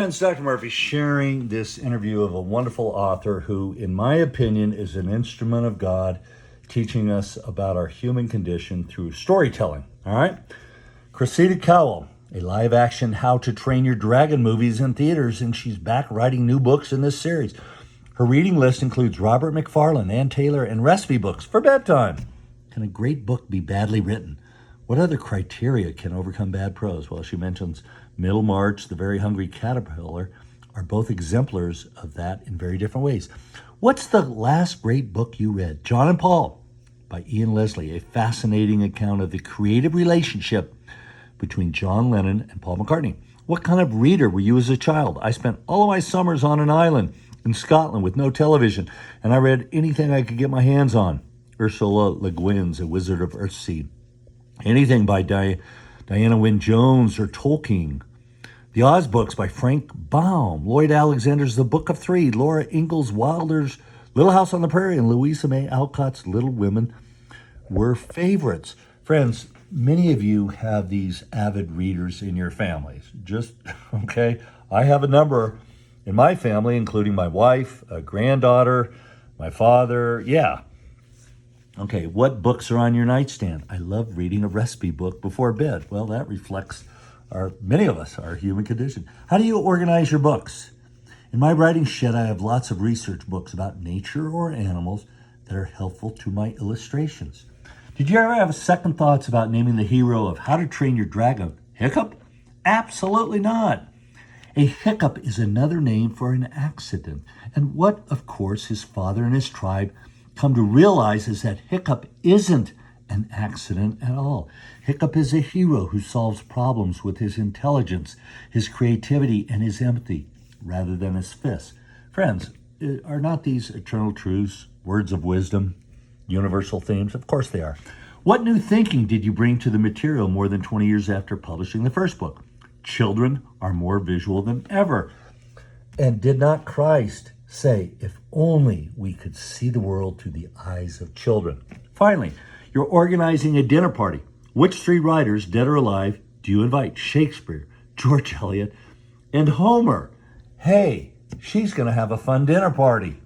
It's Dr. Murphy sharing this interview of a wonderful author who, in my opinion, is an instrument of God teaching us about our human condition through storytelling. All right? Cressida Cowell, a live action How to Train Your Dragon movies in theaters, and she's back writing new books in this series. Her reading list includes Robert Macfarlane, Ann Taylor, and recipe books for bedtime. Can a great book be badly written? What other criteria can overcome bad prose? Well, she mentions Middlemarch, The Very Hungry Caterpillar are both exemplars of that in very different ways. What's the last great book you read? John and Paul by Ian Leslie, a fascinating account of the creative relationship between John Lennon and Paul McCartney. What kind of reader were you as a child? I spent all of my summers on an island in Scotland with no television, and I read anything I could get my hands on. Ursula Le Guin's A Wizard of Earthsea. Anything by Diana Wynne Jones or Tolkien. The Oz books by Frank Baum. Lloyd Alexander's The Book of Three. Laura Ingalls Wilder's Little House on the Prairie and Louisa May Alcott's Little Women were favorites. Friends, many of you have these avid readers in your families. Okay, I have a number in my family, including my wife, a granddaughter, my father. Yeah. Okay, what books are on your nightstand? I love reading a recipe book before bed. Well, that reflects many of us, our human condition. How do you organize your books? In my writing shed, I have lots of research books about nature or animals that are helpful to my illustrations. Did you ever have second thoughts about naming the hero of How to Train Your Dragon Hiccup? Absolutely not. A hiccup is another name for an accident. And what, of course, his father and his tribe come to realize is that Hiccup isn't an accident at all. Hiccup is a hero who solves problems with his intelligence, his creativity, and his empathy, rather than his fists. Friends, are not these eternal truths, words of wisdom, universal themes? Of course they are. What new thinking did you bring to the material more than 20 years after publishing the first book? Children are more visual than ever. And did not Christ say, if only we could see the world through the eyes of children? Finally, you're organizing a dinner party. Which three writers, dead or alive, do you invite? Shakespeare, George Eliot, and Homer. Hey, she's going to have a fun dinner party.